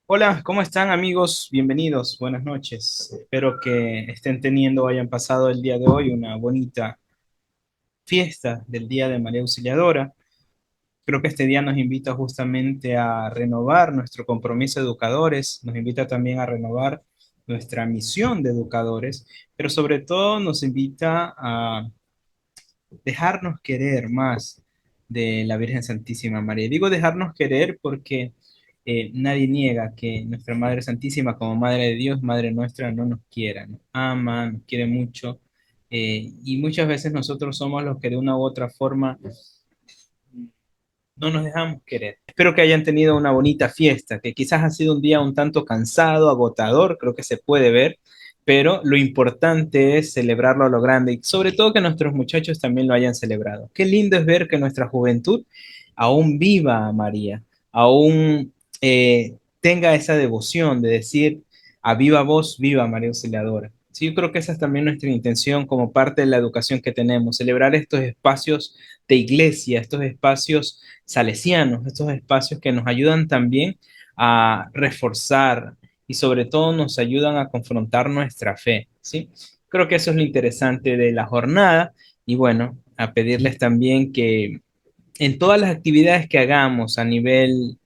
Hola, ¿cómo están amigos? Bienvenidos, buenas noches. Espero que estén teniendo o hayan pasado el día de hoy una bonita fiesta del Día de María Auxiliadora. Creo que este día nos invita justamente a renovar nuestro compromiso de educadores, nos invita también a renovar nuestra misión de educadores, pero sobre todo nos invita a dejarnos querer más de la Virgen Santísima María. Digo dejarnos querer porque nadie niega que nuestra Madre Santísima, como Madre de Dios, Madre nuestra, no nos quiera, nos ama, nos quiere mucho. Y muchas veces nosotros somos los que de una u otra forma no nos dejamos querer. Espero que hayan tenido una bonita fiesta, que quizás ha sido un día un tanto cansado, agotador, creo que se puede ver, pero lo importante es celebrarlo a lo grande y sobre todo que nuestros muchachos también lo hayan celebrado. Qué lindo es ver que nuestra juventud aún viva a María, aún tenga esa devoción de decir a viva voz, viva María Auxiliadora. Sí, yo creo que esa es también nuestra intención como parte de la educación que tenemos, celebrar estos espacios de iglesia, estos espacios salesianos, estos espacios que nos ayudan también a reforzar y sobre todo nos ayudan a confrontar nuestra fe, ¿sí? Creo que eso es lo interesante de la jornada y bueno, a pedirles también que en todas las actividades que hagamos a nivel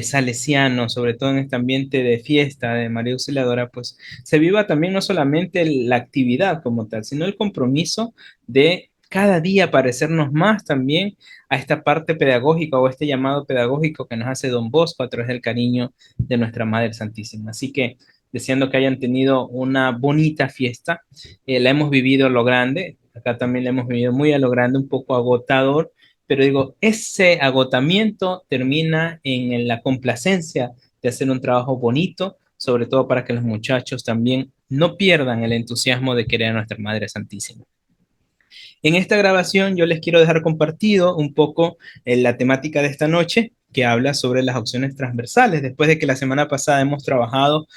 salesiano, sobre todo en este ambiente de fiesta de María Auxiliadora, pues se viva también no solamente la actividad como tal, sino el compromiso de cada día parecernos más también a esta parte pedagógica o este llamado pedagógico que nos hace Don Bosco a través del cariño de nuestra Madre Santísima. Así que deseando que hayan tenido una bonita fiesta, la hemos vivido a lo grande, acá también la hemos vivido muy a lo grande, un poco agotador, pero digo, ese agotamiento termina en la complacencia de hacer un trabajo bonito, sobre todo para que los muchachos también no pierdan el entusiasmo de querer a nuestra Madre Santísima. En esta grabación yo les quiero dejar compartido un poco la temática de esta noche que habla sobre las opciones transversales, después de que la semana pasada hemos trabajado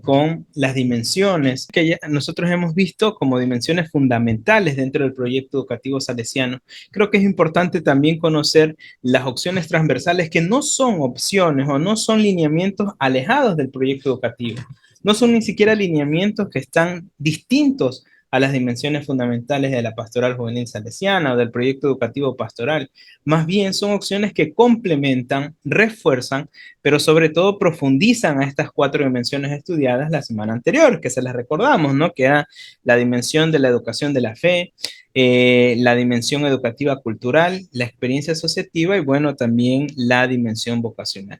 con las dimensiones que ya nosotros hemos visto como dimensiones fundamentales dentro del proyecto educativo salesiano. Creo que es importante también conocer las opciones transversales que no son opciones o no son lineamientos alejados del proyecto educativo, no son ni siquiera lineamientos que están distintos a las dimensiones fundamentales de la pastoral juvenil salesiana o del proyecto educativo pastoral. Más bien son opciones que complementan, refuerzan, pero sobre todo profundizan a estas cuatro dimensiones estudiadas la semana anterior, que se las recordamos, ¿no? Que era la dimensión de la educación de la fe, la dimensión educativa cultural, la experiencia asociativa y bueno, también la dimensión vocacional.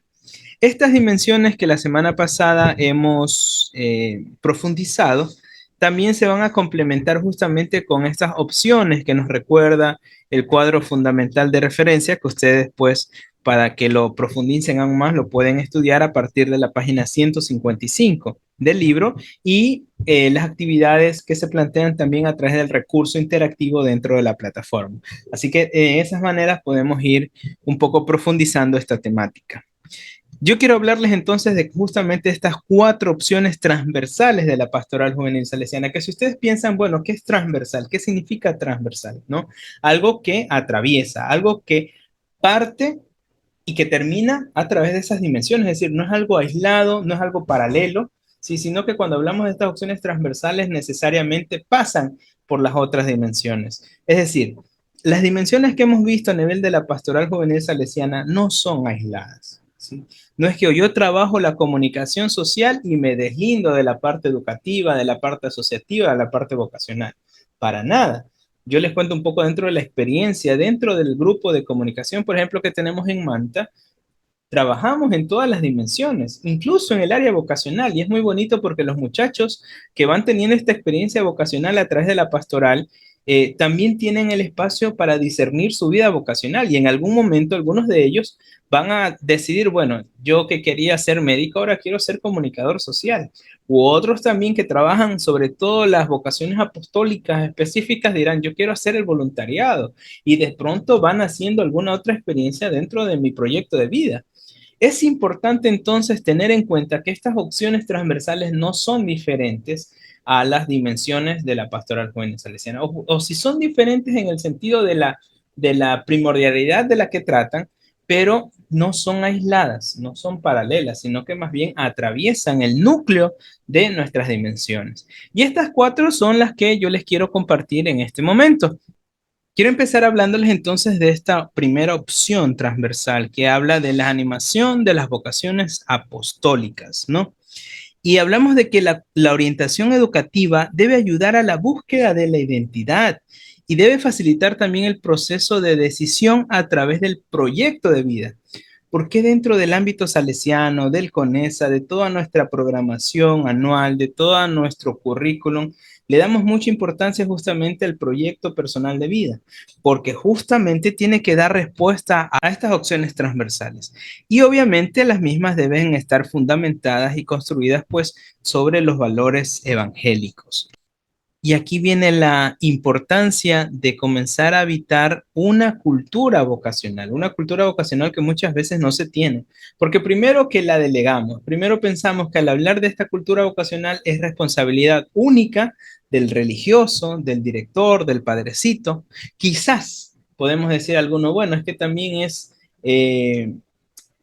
Estas dimensiones que la semana pasada hemos profundizado, también se van a complementar justamente con estas opciones que nos recuerda el cuadro fundamental de referencia que ustedes pues para que lo profundicen aún más lo pueden estudiar a partir de la página 155 del libro y las actividades que se plantean también a través del recurso interactivo dentro de la plataforma. Así que de esas maneras podemos ir un poco profundizando esta temática. Yo quiero hablarles entonces de justamente estas cuatro opciones transversales de la pastoral juvenil salesiana, que si ustedes piensan, bueno, ¿qué es transversal? ¿Qué significa transversal? ¿No? Algo que atraviesa, algo que parte y que termina a través de esas dimensiones, es decir, no es algo aislado, no es algo paralelo, sí, sino que cuando hablamos de estas opciones transversales necesariamente pasan por las otras dimensiones. Es decir, las dimensiones que hemos visto a nivel de la pastoral juvenil salesiana no son aisladas. ¿Sí? No es que yo trabajo la comunicación social y me deslindo de la parte educativa, de la parte asociativa, de la parte vocacional. Para nada. Yo les cuento un poco dentro de la experiencia, dentro del grupo de comunicación, por ejemplo, que tenemos en Manta, trabajamos en todas las dimensiones, incluso en el área vocacional, y es muy bonito porque los muchachos que van teniendo esta experiencia vocacional a través de la pastoral, también tienen el espacio para discernir su vida vocacional y en algún momento algunos de ellos van a decidir, bueno, yo que quería ser médico, ahora quiero ser comunicador social. U otros también que trabajan sobre todo las vocaciones apostólicas específicas dirán, yo quiero hacer el voluntariado y de pronto van haciendo alguna otra experiencia dentro de mi proyecto de vida. Es importante entonces tener en cuenta que estas opciones transversales no son diferentes a las dimensiones de la pastoral juvenil salesiana, o si son diferentes en el sentido de la primordialidad de la que tratan, pero no son aisladas, no son paralelas, sino que más bien atraviesan el núcleo de nuestras dimensiones. Y estas cuatro son las que yo les quiero compartir en este momento. Quiero empezar hablándoles entonces de esta primera opción transversal que habla de la animación de las vocaciones apostólicas, ¿no? Y hablamos de que la orientación educativa debe ayudar a la búsqueda de la identidad y debe facilitar también el proceso de decisión a través del proyecto de vida. ¿Por qué dentro del ámbito salesiano, del CONESA, de toda nuestra programación anual, de todo nuestro currículum, le damos mucha importancia justamente al proyecto personal de vida? Porque justamente tiene que dar respuesta a estas opciones transversales. Y obviamente las mismas deben estar fundamentadas y construidas pues sobre los valores evangélicos. Y aquí viene la importancia de comenzar a habitar una cultura vocacional que muchas veces no se tiene, porque primero que la delegamos, primero pensamos que al hablar de esta cultura vocacional es responsabilidad única del religioso, del director, del padrecito. Quizás podemos decir alguno, bueno, es que también es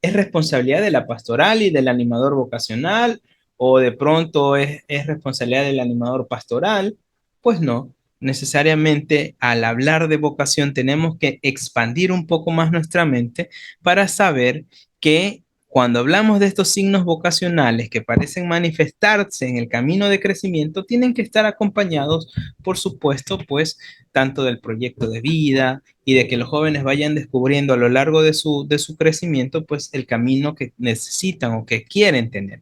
responsabilidad de la pastoral y del animador vocacional, o de pronto es responsabilidad del animador pastoral. Pues no, necesariamente al hablar de vocación tenemos que expandir un poco más nuestra mente para saber que cuando hablamos de estos signos vocacionales que parecen manifestarse en el camino de crecimiento, tienen que estar acompañados, por supuesto, pues tanto del proyecto de vida y de que los jóvenes vayan descubriendo a lo largo de su crecimiento, pues el camino que necesitan o que quieren tener.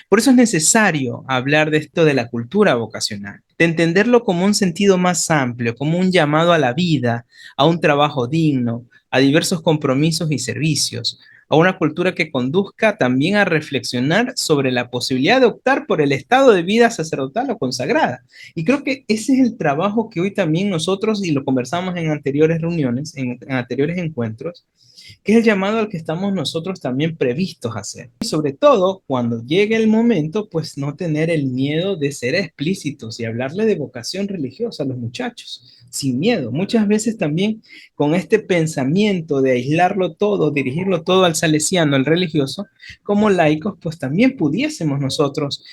Por eso es necesario hablar de esto de la cultura vocacional, de entenderlo como un sentido más amplio, como un llamado a la vida, a un trabajo digno, a diversos compromisos y servicios, a una cultura que conduzca también a reflexionar sobre la posibilidad de optar por el estado de vida sacerdotal o consagrada. Y creo que ese es el trabajo que hoy también nosotros, y lo conversamos en anteriores reuniones, en anteriores encuentros, que es el llamado al que estamos nosotros también previstos a hacer. Y sobre todo, cuando llegue el momento, pues no tener el miedo de ser explícitos y hablarle de vocación religiosa a los muchachos, sin miedo. Muchas veces también con este pensamiento de aislarlo todo, dirigirlo todo al salesiano, al religioso, como laicos, pues también pudiésemos nosotros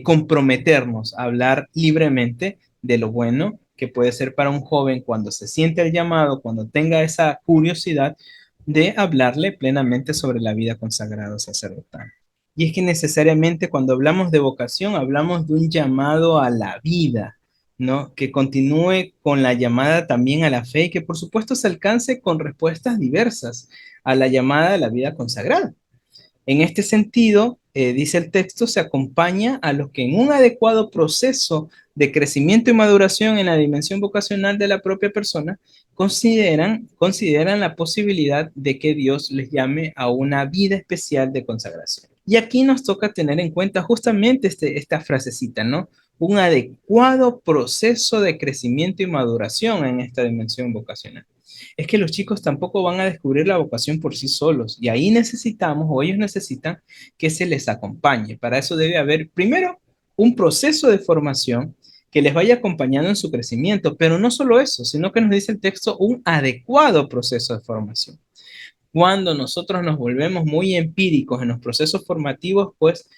comprometernos a hablar libremente de lo bueno que puede ser para un joven cuando se siente el llamado, cuando tenga esa curiosidad de hablarle plenamente sobre la vida consagrada sacerdotal. Y es que necesariamente cuando hablamos de vocación, hablamos de un llamado a la vida, ¿no? Que continúe con la llamada también a la fe y que por supuesto se alcance con respuestas diversas a la llamada a la vida consagrada. En este sentido, dice el texto, se acompaña a los que en un adecuado proceso de crecimiento y maduración en la dimensión vocacional de la propia persona consideran la posibilidad de que Dios les llame a una vida especial de consagración. Y aquí nos toca tener en cuenta justamente esta frasecita, ¿no? Un adecuado proceso de crecimiento y maduración en esta dimensión vocacional. Es que los chicos tampoco van a descubrir la vocación por sí solos y ahí necesitamos o ellos necesitan que se les acompañe. Para eso debe haber primero un proceso de formación que les vaya acompañando en su crecimiento, pero no solo eso, sino que nos dice el texto un adecuado proceso de formación. Cuando nosotros nos volvemos muy empíricos en los procesos formativos, pues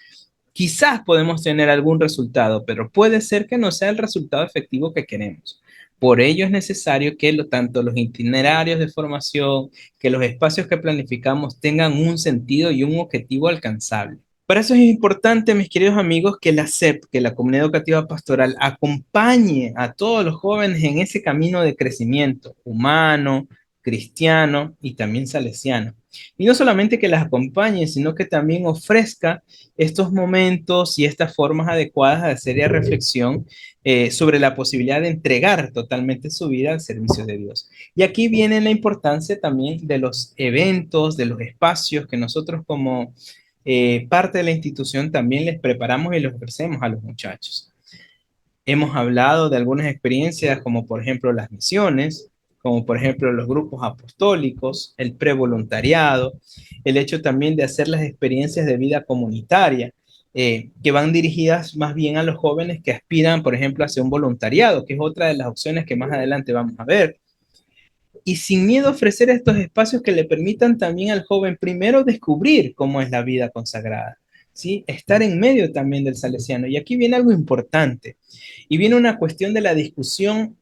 quizás podemos tener algún resultado, pero puede ser que no sea el resultado efectivo que queremos. Por ello es necesario que tanto los itinerarios de formación, que los espacios que planificamos tengan un sentido y un objetivo alcanzable. Para eso es importante, mis queridos amigos, que la SEP, que la Comunidad Educativa Pastoral, acompañe a todos los jóvenes en ese camino de crecimiento humano, cristiano y también salesiano. Y no solamente que las acompañe, sino que también ofrezca estos momentos y estas formas adecuadas de seria reflexión sobre la posibilidad de entregar totalmente su vida al servicio de Dios. Y aquí viene la importancia también de los eventos, de los espacios que nosotros como parte de la institución también les preparamos y les ofrecemos a los muchachos. Hemos hablado de algunas experiencias como por ejemplo las misiones, como por ejemplo los grupos apostólicos, el prevoluntariado, el hecho también de hacer las experiencias de vida comunitaria, que van dirigidas más bien a los jóvenes que aspiran, por ejemplo, hacia un voluntariado, que es otra de las opciones que más adelante vamos a ver. y sin miedo ofrecer estos espacios que le permitan también al joven primero descubrir cómo es la vida consagrada, ¿sí? Estar en medio también del salesiano. Y aquí viene algo importante, y viene una cuestión de la discusión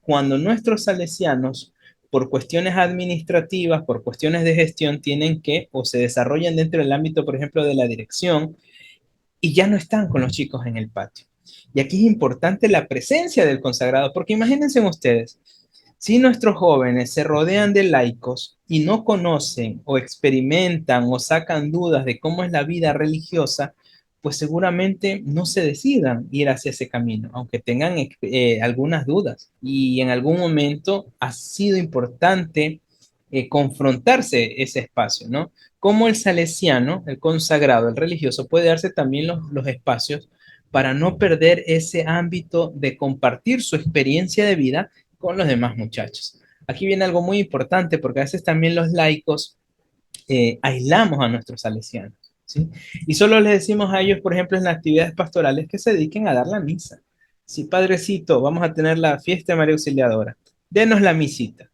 cuando nuestros salesianos, por cuestiones administrativas, por cuestiones de gestión, tienen que o se desarrollan dentro del ámbito, por ejemplo, de la dirección, y ya no están con los chicos en el patio. Y aquí es importante la presencia del consagrado, porque imagínense ustedes, si nuestros jóvenes se rodean de laicos y no conocen o experimentan o sacan dudas de cómo es la vida religiosa, pues seguramente no se decidan ir hacia ese camino, aunque tengan algunas dudas. Y en algún momento ha sido importante confrontarse ese espacio, ¿no? Como el salesiano, el consagrado, el religioso, puede darse también los espacios para no perder ese ámbito de compartir su experiencia de vida con los demás muchachos. Aquí viene algo muy importante porque a veces también los laicos aislamos a nuestros salesianos, ¿sí? Y solo les decimos a ellos, por ejemplo, en las actividades pastorales que se dediquen a dar la misa. Si, padrecito, vamos a tener la fiesta de María Auxiliadora, denos la misita.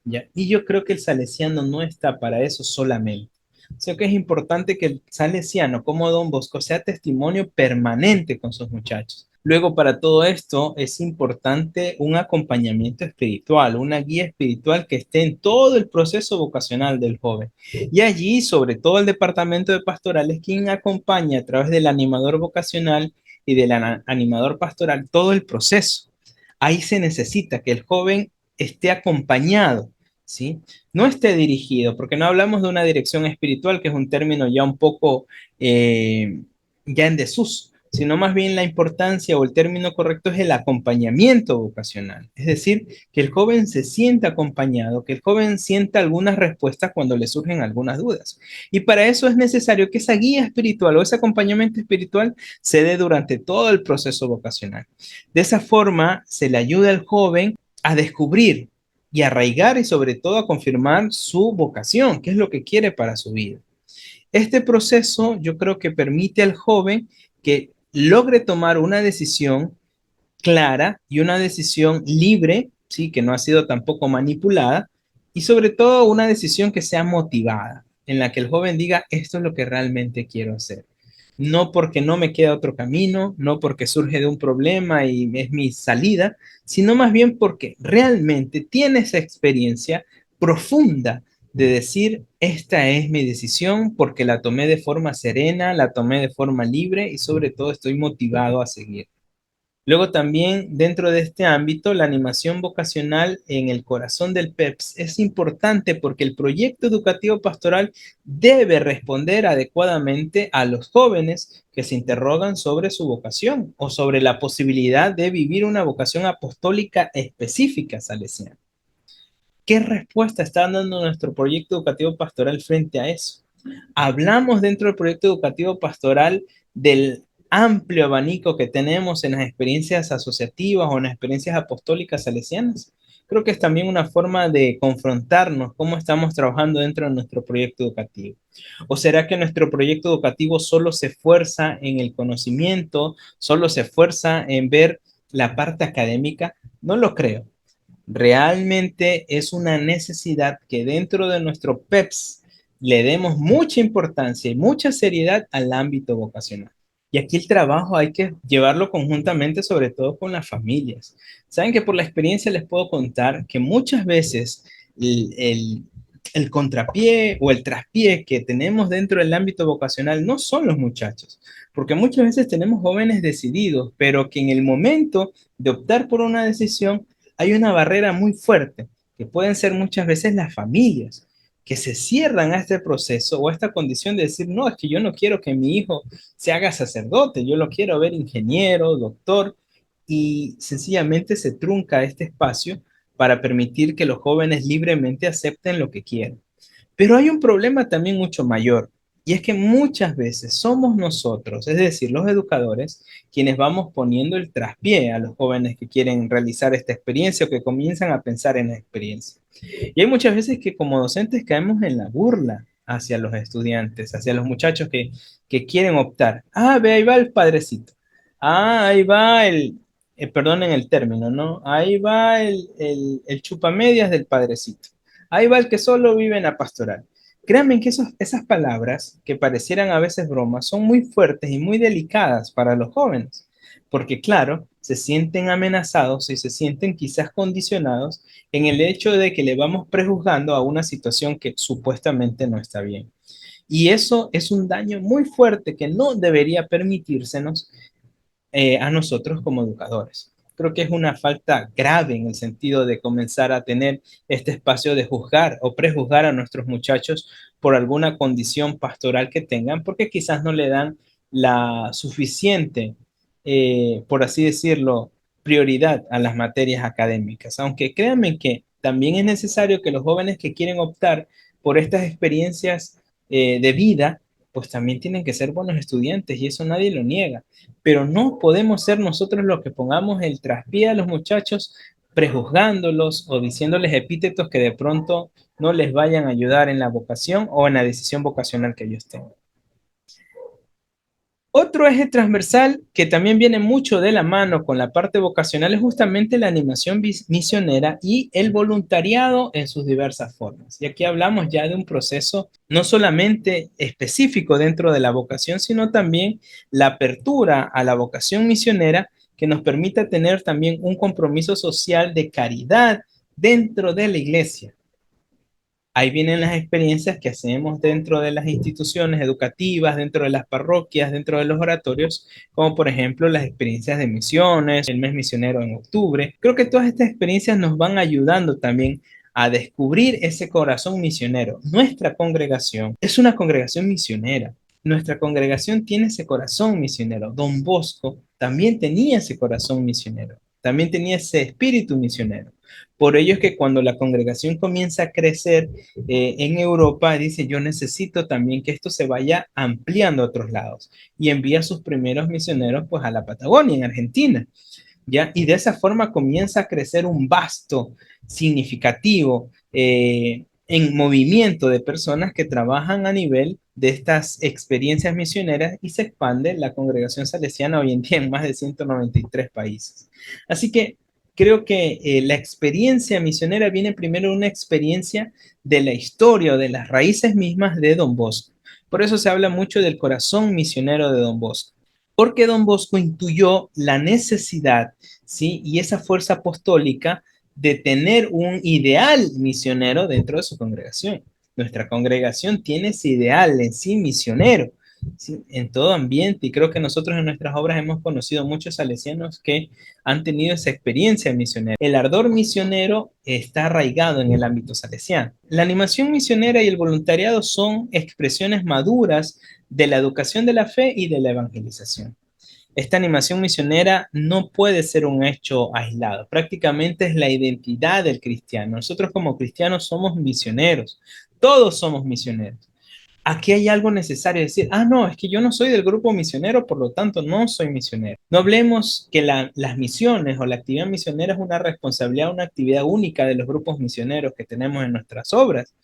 ¿Ya? Y yo creo que el salesiano no está para eso solamente. O sea que es importante que el salesiano, como Don Bosco, sea testimonio permanente con sus muchachos. Luego, para todo esto, es importante un acompañamiento espiritual, una guía espiritual que esté en todo el proceso vocacional del joven. Y allí, sobre todo, el departamento de pastoral es quien acompaña a través del animador vocacional y del animador pastoral todo el proceso. Ahí se necesita que el joven esté acompañado, ¿sí? No esté dirigido, porque no hablamos de una dirección espiritual, que es un término ya un poco ya en desuso, sino más bien la importancia o el término correcto es el acompañamiento vocacional. Es decir, que el joven se sienta acompañado, que el joven sienta algunas respuestas cuando le surgen algunas dudas. Y para eso es necesario que esa guía espiritual o ese acompañamiento espiritual se dé durante todo el proceso vocacional. De esa forma, se le ayuda al joven a descubrir y arraigar y sobre todo a confirmar su vocación, qué es lo que quiere para su vida. Este proceso yo creo que permite al joven que logre tomar una decisión clara y una decisión libre, ¿sí? Que no ha sido tampoco manipulada, y sobre todo una decisión que sea motivada, en la que el joven diga, esto es lo que realmente quiero hacer. No porque no me queda otro camino, no porque surge de un problema y es mi salida, sino más bien porque realmente tiene esa experiencia profunda de decir, esta es mi decisión porque la tomé de forma serena, la tomé de forma libre y sobre todo estoy motivado a seguir. Luego también dentro de este ámbito, la animación vocacional en el corazón del PEPS es importante porque el proyecto educativo pastoral debe responder adecuadamente a los jóvenes que se interrogan sobre su vocación o sobre la posibilidad de vivir una vocación apostólica específica salesiana. ¿Qué respuesta está dando nuestro proyecto educativo pastoral frente a eso? Hablamos dentro del proyecto educativo pastoral del amplio abanico que tenemos en las experiencias asociativas o en las experiencias apostólicas salesianas. Creo que es también una forma de confrontarnos cómo estamos trabajando dentro de nuestro proyecto educativo. ¿O será que nuestro proyecto educativo solo se esfuerza en el conocimiento, solo se esfuerza en ver la parte académica? No lo creo. Realmente es una necesidad que dentro de nuestro PEPS le demos mucha importancia y mucha seriedad al ámbito vocacional. Y aquí el trabajo hay que llevarlo conjuntamente, sobre todo con las familias. Saben que por la experiencia les puedo contar que muchas veces el, el, el contrapié o el traspié que tenemos dentro del ámbito vocacional no son los muchachos, porque muchas veces tenemos jóvenes decididos, pero que en el momento de optar por una decisión hay una barrera muy fuerte, que pueden ser muchas veces las familias, que se cierran a este proceso o a esta condición de decir, no, es que yo no quiero que mi hijo se haga sacerdote, yo lo quiero ver ingeniero, doctor, y sencillamente se trunca este espacio para permitir que los jóvenes libremente acepten lo que quieren. Pero hay un problema también mucho mayor, y es que muchas veces somos nosotros, es decir, los educadores, quienes vamos poniendo el traspié a los jóvenes que quieren realizar esta experiencia o que comienzan a pensar en la experiencia. Y hay muchas veces que como docentes caemos en la burla hacia los estudiantes, hacia los muchachos que quieren optar. Ah, ve, ahí va el padrecito. Ah, ahí va perdonen el término, ¿no? Ahí va el chupamedias del padrecito. Ahí va el que solo vive en la pastoral. Créanme que esas palabras, que parecieran a veces bromas, son muy fuertes y muy delicadas para los jóvenes, porque claro, se sienten amenazados y se sienten quizás condicionados en el hecho de que le vamos prejuzgando a una situación que supuestamente no está bien. Y eso es un daño muy fuerte que no debería permitírsenos a nosotros como educadores. Creo que es una falta grave en el sentido de comenzar a tener este espacio de juzgar o prejuzgar a nuestros muchachos por alguna condición pastoral que tengan, porque quizás no le dan la suficiente, por así decirlo, prioridad a las materias académicas. Aunque créanme que también es necesario que los jóvenes que quieren optar por estas experiencias de vida, pues también tienen que ser buenos estudiantes y eso nadie lo niega, pero no podemos ser nosotros los que pongamos el traspié a los muchachos prejuzgándolos o diciéndoles epítetos que de pronto no les vayan a ayudar en la vocación o en la decisión vocacional que ellos tengan. Otro eje transversal que también viene mucho de la mano con la parte vocacional es justamente la animación misionera y el voluntariado en sus diversas formas. Y aquí hablamos ya de un proceso no solamente específico dentro de la vocación, sino también la apertura a la vocación misionera que nos permita tener también un compromiso social de caridad dentro de la iglesia. Ahí vienen las experiencias que hacemos dentro de las instituciones educativas, dentro de las parroquias, dentro de los oratorios, como por ejemplo las experiencias de misiones, el mes misionero en octubre. Creo que todas estas experiencias nos van ayudando también a descubrir ese corazón misionero. Nuestra congregación es una congregación misionera. Nuestra congregación tiene ese corazón misionero. Don Bosco también tenía ese corazón misionero. También tenía ese espíritu misionero. Por ello es que cuando la congregación comienza a crecer en Europa, dice, yo necesito también que esto se vaya ampliando a otros lados. Y envía sus primeros misioneros pues a la Patagonia, en Argentina. ¿Ya? Y de esa forma comienza a crecer un vasto, significativo, en movimiento de personas que trabajan a nivel de estas experiencias misioneras y se expande la congregación salesiana hoy en día en más de 193 países. Así que creo que la experiencia misionera viene primero de una experiencia de la historia o de las raíces mismas de Don Bosco. Por eso se habla mucho del corazón misionero de Don Bosco, porque Don Bosco intuyó la necesidad, ¿sí? Y esa fuerza apostólica de tener un ideal misionero dentro de su congregación. Nuestra congregación tiene ese ideal en sí misionero, ¿sí? En todo ambiente, y creo que nosotros en nuestras obras hemos conocido muchos salesianos que han tenido esa experiencia misionera. El ardor misionero está arraigado en el ámbito salesiano. La animación misionera y el voluntariado son expresiones maduras de la educación de la fe y de la evangelización. Esta animación misionera no puede ser un hecho aislado, prácticamente es la identidad del cristiano. Nosotros como cristianos somos misioneros, todos somos misioneros. Aquí hay algo necesario decir, no, es que yo no soy del grupo misionero, por lo tanto no soy misionero. No hablemos que las misiones o la actividad misionera es una responsabilidad, una actividad única de los grupos misioneros que tenemos en nuestras obras.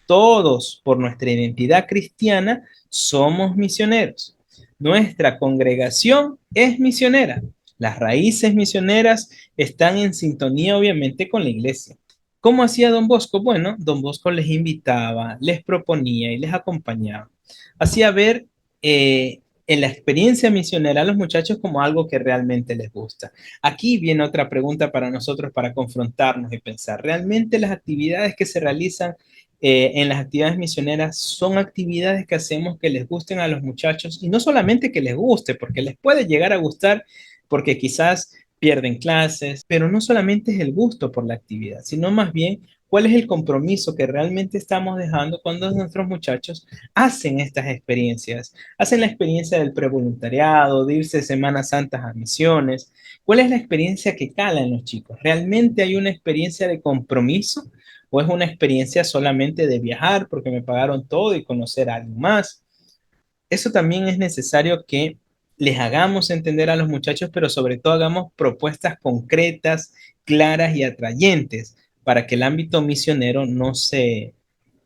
Todos, por nuestra identidad cristiana, somos misioneros. Nuestra congregación es misionera. Las raíces misioneras están en sintonía, obviamente, con la iglesia. ¿Cómo hacía Don Bosco? Bueno, Don Bosco les invitaba, les proponía y les acompañaba. Hacía ver en la experiencia misionera a los muchachos como algo que realmente les gusta. Aquí viene otra pregunta para nosotros para confrontarnos y pensar, ¿realmente las actividades que se realizan en las actividades misioneras son actividades que hacemos que les gusten a los muchachos? Y no solamente que les guste, porque les puede llegar a gustar, porque quizás pierden clases, pero no solamente es el gusto por la actividad, sino más bien cuál es el compromiso que realmente estamos dejando cuando nuestros muchachos hacen estas experiencias, hacen la experiencia del prevoluntariado, de irse Semanas Santas a misiones. ¿Cuál es la experiencia que cala en los chicos? ¿Realmente hay una experiencia de compromiso o es una experiencia solamente de viajar porque me pagaron todo y conocer a alguien más? Eso también es necesario que les hagamos entender a los muchachos, pero sobre todo hagamos propuestas concretas, claras y atrayentes para que el ámbito misionero no se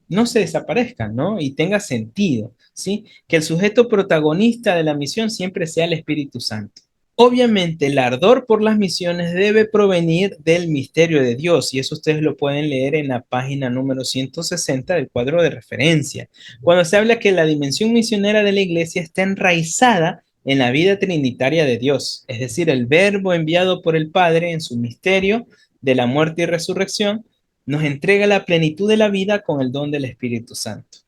desaparezca, ¿no? Y tenga sentido, ¿sí? Que el sujeto protagonista de la misión siempre sea el Espíritu Santo. Obviamente, el ardor por las misiones debe provenir del misterio de Dios, y eso ustedes lo pueden leer en la página número 160 del cuadro de referencia, cuando se habla que la dimensión misionera de la iglesia está enraizada en la vida trinitaria de Dios, es decir, el Verbo enviado por el Padre en su misterio de la muerte y resurrección nos entrega la plenitud de la vida con el don del Espíritu Santo.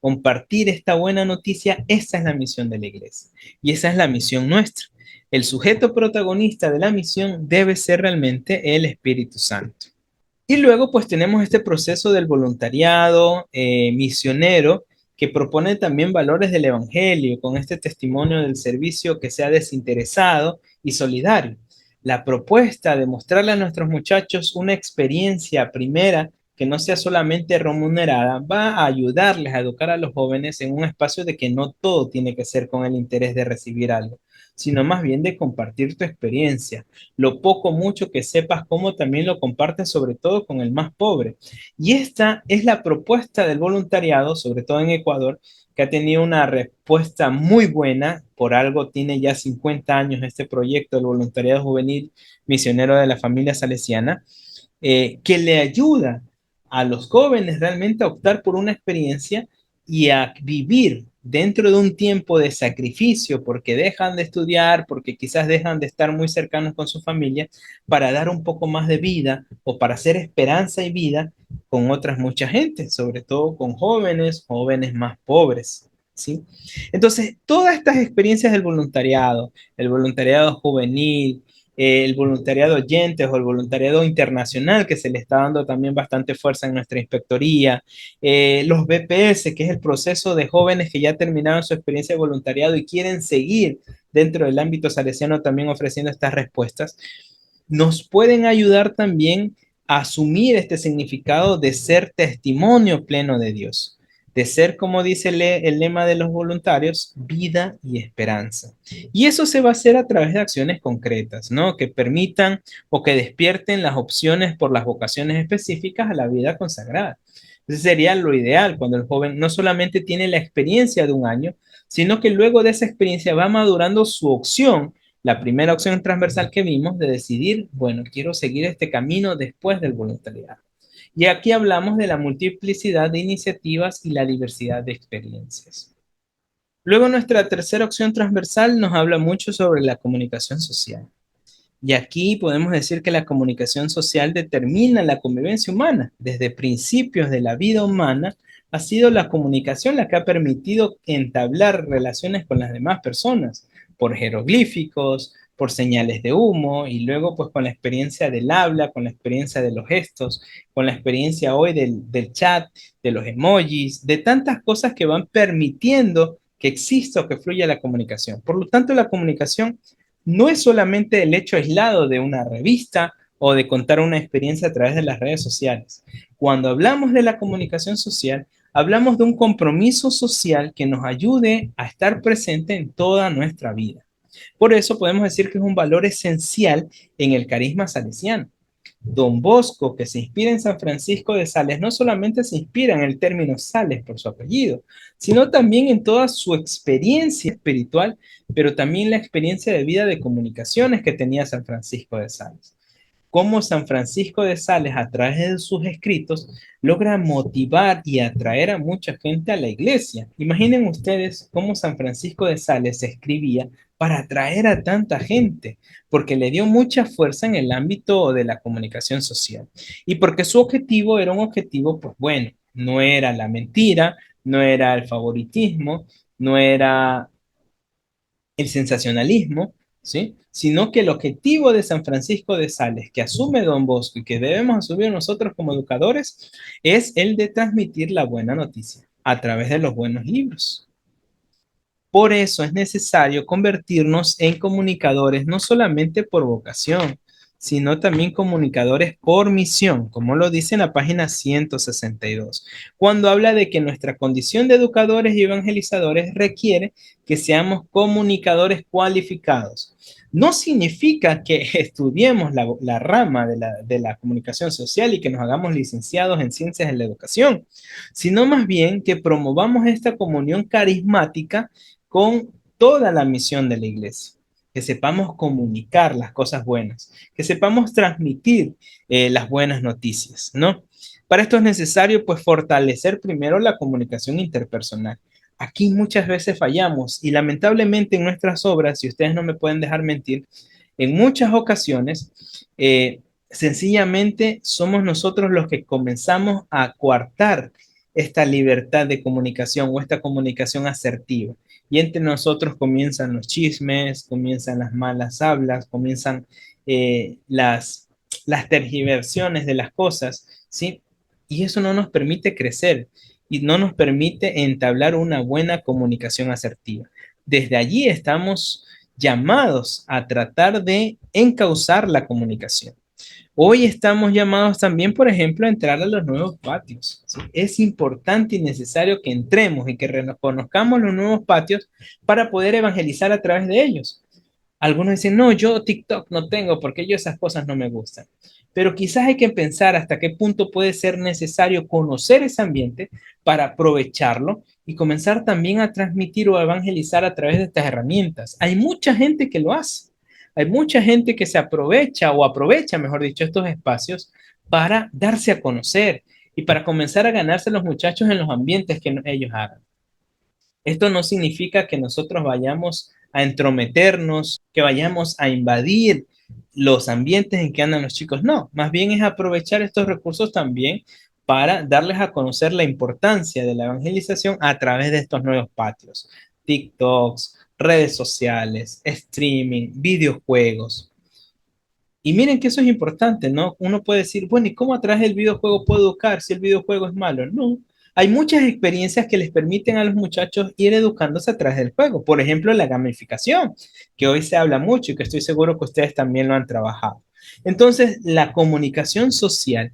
Compartir esta buena noticia, esa es la misión de la iglesia y esa es la misión nuestra. El sujeto protagonista de la misión debe ser realmente el Espíritu Santo. Y luego pues tenemos este proceso del voluntariado misionero que propone también valores del Evangelio con este testimonio del servicio que sea desinteresado y solidario. La propuesta de mostrarle a nuestros muchachos una experiencia primera que no sea solamente remunerada va a ayudarles a educar a los jóvenes en un espacio de que no todo tiene que ser con el interés de recibir algo, sino más bien de compartir tu experiencia, lo poco mucho que sepas, cómo también lo compartes, sobre todo con el más pobre. Y esta es la propuesta del voluntariado, sobre todo en Ecuador, que ha tenido una respuesta muy buena. Por algo tiene ya 50 años este proyecto del voluntariado juvenil misionero de la familia salesiana, que le ayuda a los jóvenes realmente a optar por una experiencia y a vivir dentro de un tiempo de sacrificio, porque dejan de estudiar, porque quizás dejan de estar muy cercanos con su familia, para dar un poco más de vida o para hacer esperanza y vida con otras mucha gente, sobre todo con jóvenes, jóvenes más pobres. ¿Sí? Entonces, todas estas experiencias del voluntariado, el voluntariado juvenil, el voluntariado oyentes o el voluntariado internacional que se le está dando también bastante fuerza en nuestra inspectoría, los BPS, que es el proceso de jóvenes que ya terminaron su experiencia de voluntariado y quieren seguir dentro del ámbito salesiano también ofreciendo estas respuestas, nos pueden ayudar también a asumir este significado de ser testimonio pleno de Dios, de ser, como dice el lema de los voluntarios, vida y esperanza. Y eso se va a hacer a través de acciones concretas, ¿no? Que permitan o que despierten las opciones por las vocaciones específicas a la vida consagrada. Ese sería lo ideal, cuando el joven no solamente tiene la experiencia de un año, sino que luego de esa experiencia va madurando su opción, la primera opción transversal que vimos de decidir, bueno, quiero seguir este camino después del voluntariado. Y aquí hablamos de la multiplicidad de iniciativas y la diversidad de experiencias. Luego nuestra tercera opción transversal nos habla mucho sobre la comunicación social. Y aquí podemos decir que la comunicación social determina la convivencia humana. Desde principios de la vida humana ha sido la comunicación la que ha permitido entablar relaciones con las demás personas, por jeroglíficos, por señales de humo y luego pues con la experiencia del habla, con la experiencia de los gestos, con la experiencia hoy del chat, de los emojis, de tantas cosas que van permitiendo que exista o que fluya la comunicación. Por lo tanto, la comunicación no es solamente el hecho aislado de una revista o de contar una experiencia a través de las redes sociales. Cuando hablamos de la comunicación social, hablamos de un compromiso social que nos ayude a estar presente en toda nuestra vida. Por eso podemos decir que es un valor esencial en el carisma salesiano. Don Bosco, que se inspira en San Francisco de Sales, no solamente se inspira en el término Sales por su apellido, sino también en toda su experiencia espiritual, pero también la experiencia de vida de comunicaciones que tenía San Francisco de Sales. Cómo San Francisco de Sales, a través de sus escritos, logra motivar y atraer a mucha gente a la iglesia. Imaginen ustedes cómo San Francisco de Sales escribía para atraer a tanta gente, porque le dio mucha fuerza en el ámbito de la comunicación social. Y porque su objetivo era un objetivo, pues bueno, no era la mentira, no era el favoritismo, no era el sensacionalismo, ¿sí? Sino que el objetivo de San Francisco de Sales, que asume Don Bosco y que debemos asumir nosotros como educadores, es el de transmitir la buena noticia a través de los buenos libros. Por eso es necesario convertirnos en comunicadores, no solamente por vocación, sino también comunicadores por misión, como lo dice en la página 162, cuando habla de que nuestra condición de educadores y evangelizadores requiere que seamos comunicadores cualificados. No significa que estudiemos la rama de la comunicación social y que nos hagamos licenciados en ciencias de la educación, sino más bien que promovamos esta comunión carismática con toda la misión de la iglesia. que sepamos comunicar las cosas buenas, que sepamos transmitir las buenas noticias, ¿no? Para esto es necesario, pues, fortalecer primero la comunicación interpersonal. Aquí muchas veces fallamos y lamentablemente en nuestras obras, si ustedes no me pueden dejar mentir, en muchas ocasiones, sencillamente somos nosotros los que comenzamos a coartar esta libertad de comunicación o esta comunicación asertiva. Y entre nosotros comienzan los chismes, comienzan las malas hablas, comienzan las tergiversiones de las cosas, ¿sí? Y eso no nos permite crecer y no nos permite entablar una buena comunicación asertiva. Desde allí estamos llamados a tratar de encauzar la comunicación. Hoy estamos llamados también, por ejemplo, a entrar a los nuevos patios, ¿sí? Es importante y necesario que entremos y que reconozcamos los nuevos patios para poder evangelizar a través de ellos. Algunos dicen, no, yo TikTok no tengo porque yo esas cosas no me gustan. Pero quizás hay que pensar hasta qué punto puede ser necesario conocer ese ambiente para aprovecharlo y comenzar también a transmitir o a evangelizar a través de estas herramientas. Hay mucha gente que lo hace. Hay mucha gente que se aprovecha o aprovecha, mejor dicho, estos espacios para darse a conocer y para comenzar a ganarse a los muchachos en los ambientes que ellos hagan. Esto no significa que nosotros vayamos a entrometernos, que vayamos a invadir los ambientes en que andan los chicos. No, más bien es aprovechar estos recursos también para darles a conocer la importancia de la evangelización a través de estos nuevos patios. TikToks, redes sociales, streaming, videojuegos. Y miren que eso es importante, ¿no? Uno puede decir, bueno, ¿y cómo a través del videojuego puedo educar si el videojuego es malo? No. Hay muchas experiencias que les permiten a los muchachos ir educándose a través del juego. Por ejemplo, la gamificación, que hoy se habla mucho y que estoy seguro que ustedes también lo han trabajado. Entonces, la comunicación social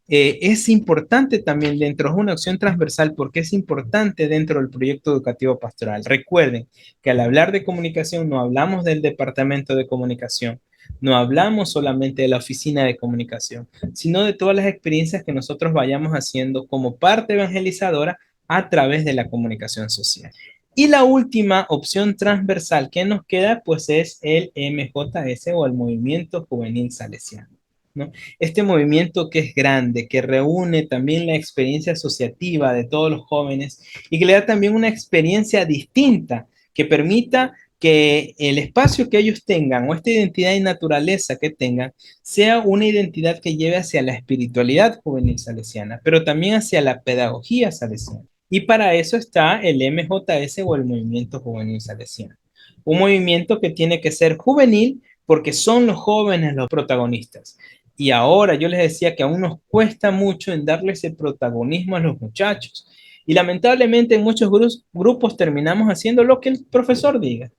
es importante también dentro, es una opción transversal porque es importante dentro del proyecto educativo pastoral. Recuerden que al hablar de comunicación no hablamos del departamento de comunicación, no hablamos solamente de la oficina de comunicación, sino de todas las experiencias que nosotros vayamos haciendo como parte evangelizadora a través de la comunicación social. Y la última opción transversal que nos queda, pues es el MJS o el Movimiento Juvenil Salesiano, ¿no? Este movimiento que es grande, que reúne también la experiencia asociativa de todos los jóvenes y que le da también una experiencia distinta que permita que el espacio que ellos tengan o esta identidad y naturaleza que tengan sea una identidad que lleve hacia la espiritualidad juvenil salesiana, pero también hacia la pedagogía salesiana. Y para eso está el MJS o el Movimiento Juvenil Salesiano. Un movimiento que tiene que ser juvenil porque son los jóvenes los protagonistas. Y ahora yo les decía que aún nos cuesta mucho en darle ese protagonismo a los muchachos. Y lamentablemente en muchos grupos terminamos haciendo lo que el profesor diga.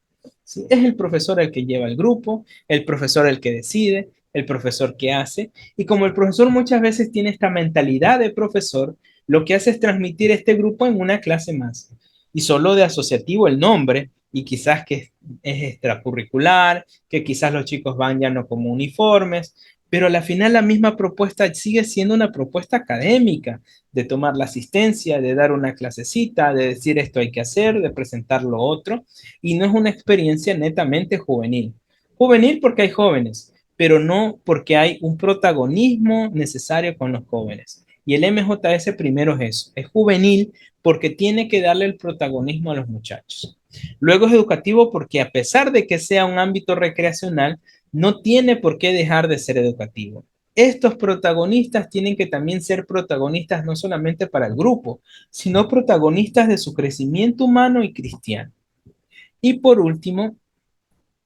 ¿Sí? Es el profesor el que lleva el grupo, el profesor el que decide, el profesor que hace. Y como el profesor muchas veces tiene esta mentalidad de profesor, lo que hace es transmitir este grupo en una clase más. Y solo de asociativo el nombre, y quizás que es extracurricular, que quizás los chicos van ya no como uniformes, pero al final la misma propuesta sigue siendo una propuesta académica, de tomar la asistencia, de dar una clasecita, de decir esto hay que hacer, de presentar lo otro, y no es una experiencia netamente juvenil. Juvenil porque hay jóvenes, pero no porque hay un protagonismo necesario con los jóvenes. Y el MJS primero es eso, es juvenil porque tiene que darle el protagonismo a los muchachos. Luego es educativo porque a pesar de que sea un ámbito recreacional, no tiene por qué dejar de ser educativo. Estos protagonistas tienen que también ser protagonistas no solamente para el grupo, sino protagonistas de su crecimiento humano y cristiano. Y por último,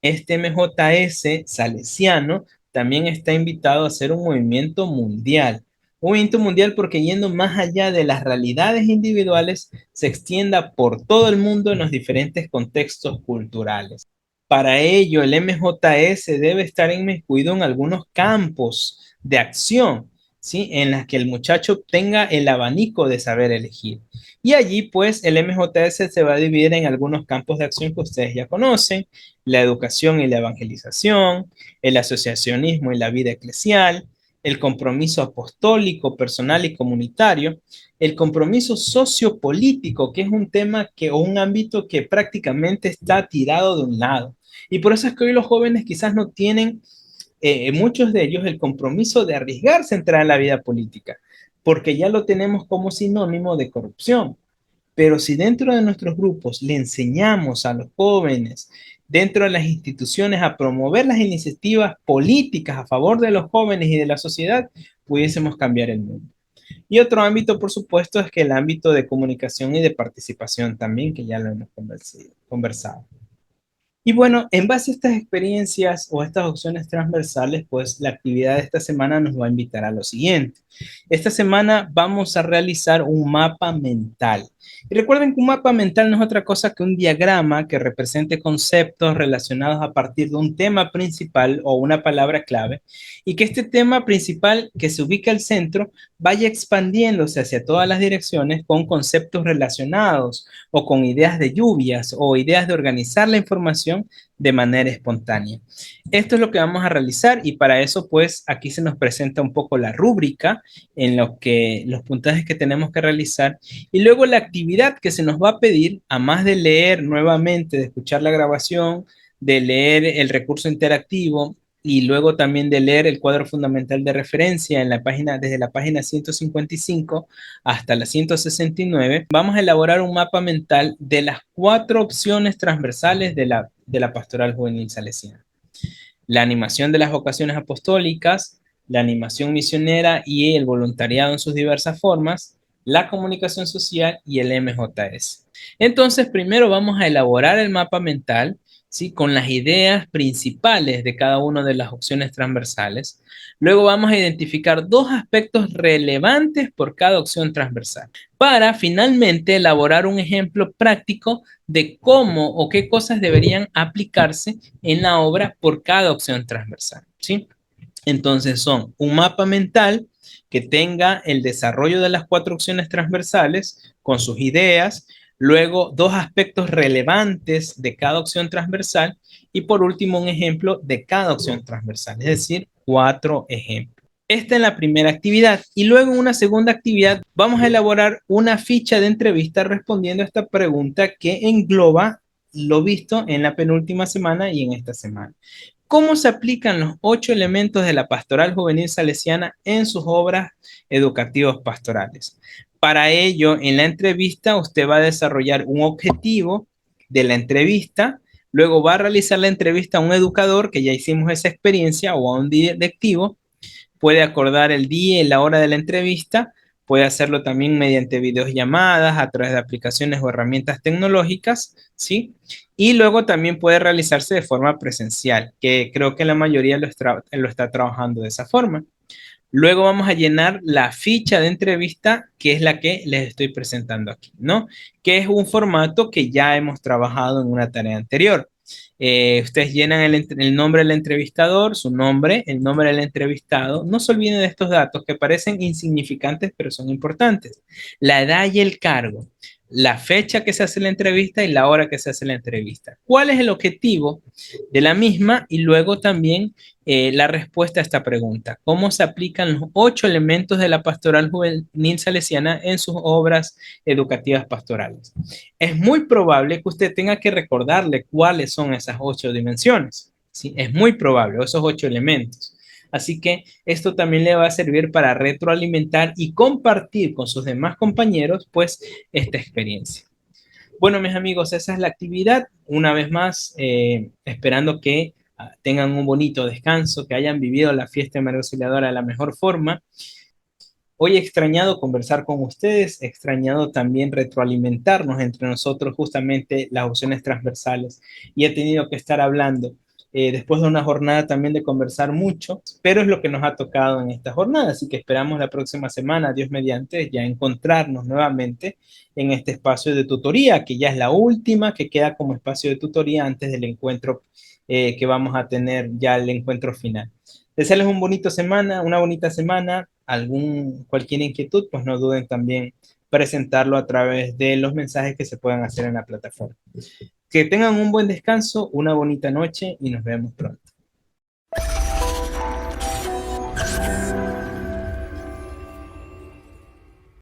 este MJS salesiano también está invitado a ser un movimiento mundial. Un movimiento mundial porque yendo más allá de las realidades individuales, se extienda por todo el mundo en los diferentes contextos culturales. Para ello, el MJS debe estar inmiscuido en algunos campos de acción, ¿sí? En las que el muchacho tenga el abanico de saber elegir. Y allí, pues, el MJS se va a dividir en algunos campos de acción que ustedes ya conocen: la educación y la evangelización, el asociacionismo y la vida eclesial, el compromiso apostólico, personal y comunitario, el compromiso sociopolítico, que es un tema o un ámbito que prácticamente está tirado de un lado. Y por eso es que hoy los jóvenes quizás no tienen, muchos de ellos, el compromiso de arriesgarse a entrar en la vida política, porque ya lo tenemos como sinónimo de corrupción. Pero si dentro de nuestros grupos le enseñamos a los jóvenes, dentro de las instituciones, a promover las iniciativas políticas a favor de los jóvenes y de la sociedad, pudiésemos cambiar el mundo. Y otro ámbito, por supuesto, es que el ámbito de comunicación y de participación también, que ya lo hemos conversado. Y bueno, en base a estas experiencias o estas opciones transversales, pues la actividad de esta semana nos va a invitar a lo siguiente. Esta semana vamos a realizar un mapa mental. Y recuerden que un mapa mental no es otra cosa que un diagrama que represente conceptos relacionados a partir de un tema principal o una palabra clave, y que este tema principal que se ubica al centro vaya expandiéndose hacia todas las direcciones con conceptos relacionados o con ideas de lluvias o ideas de organizar la información de manera espontánea. Esto es lo que vamos a realizar, y para eso pues aquí se nos presenta un poco la rúbrica en lo que los puntajes que tenemos que realizar, y luego la actividad que se nos va a pedir, a más de leer nuevamente, de escuchar la grabación, de leer el recurso interactivo y luego también de leer el cuadro fundamental de referencia en la página, desde la página 155 hasta la 169, vamos a elaborar un mapa mental de las 4 opciones transversales de la pastoral juvenil salesiana: la animación de las vocaciones apostólicas, la animación misionera y el voluntariado en sus diversas formas, la comunicación social y el MJS. Entonces, primero vamos a elaborar el mapa mental, ¿sí?, con las ideas principales de cada una de las opciones transversales. Luego vamos a identificar 2 aspectos relevantes por cada opción transversal, para finalmente elaborar un ejemplo práctico de cómo o qué cosas deberían aplicarse en la obra por cada opción transversal, ¿sí? Entonces son un mapa mental que tenga el desarrollo de las 4 opciones transversales con sus ideas, luego 2 aspectos relevantes de cada opción transversal, y por último un ejemplo de cada opción transversal, es decir, 4 ejemplos. Esta es la primera actividad, y luego en una segunda actividad vamos a elaborar una ficha de entrevista respondiendo a esta pregunta que engloba lo visto en la penúltima semana y en esta semana. ¿Cómo se aplican los 8 elementos de la pastoral juvenil salesiana en sus obras educativas pastorales? Para ello, en la entrevista usted va a desarrollar un objetivo de la entrevista, luego va a realizar la entrevista a un educador, que ya hicimos esa experiencia, o a un directivo. Puede acordar el día y la hora de la entrevista, puede hacerlo también mediante videollamadas, a través de aplicaciones o herramientas tecnológicas, ¿sí? Y luego también puede realizarse de forma presencial, que creo que la mayoría lo está trabajando de esa forma. Luego vamos a llenar la ficha de entrevista, que es la que les estoy presentando aquí, ¿no? Que es un formato que ya hemos trabajado en una tarea anterior. Ustedes llenan el nombre del entrevistador, su nombre, el nombre del entrevistado. No se olviden de estos datos que parecen insignificantes, pero son importantes: la edad y el cargo, la fecha que se hace la entrevista y la hora que se hace la entrevista. ¿Cuál es el objetivo de la misma? Y luego también la respuesta a esta pregunta: ¿cómo se aplican los 8 elementos de la pastoral juvenil salesiana en sus obras educativas pastorales? Es muy probable que usted tenga que recordarle cuáles son esas 8 dimensiones, ¿sí? Es muy probable, esos 8 elementos. Así que esto también le va a servir para retroalimentar y compartir con sus demás compañeros, pues, esta experiencia. Bueno, mis amigos, esa es la actividad. Una vez más, esperando que tengan un bonito descanso, que hayan vivido la fiesta de María Auxiliadora de la mejor forma. Hoy he extrañado conversar con ustedes, he extrañado también retroalimentarnos entre nosotros justamente las opciones transversales, y he tenido que estar hablando después de una jornada también de conversar mucho, pero es lo que nos ha tocado en esta jornada, así que esperamos la próxima semana, Dios mediante, ya encontrarnos nuevamente en este espacio de tutoría, que ya es la última que queda como espacio de tutoría antes del encuentro que vamos a tener, ya el encuentro final. Desearles una bonita semana. Cualquier inquietud, pues no duden también presentarlo a través de los mensajes que se puedan hacer en la plataforma. Que tengan un buen descanso, una bonita noche y nos vemos pronto.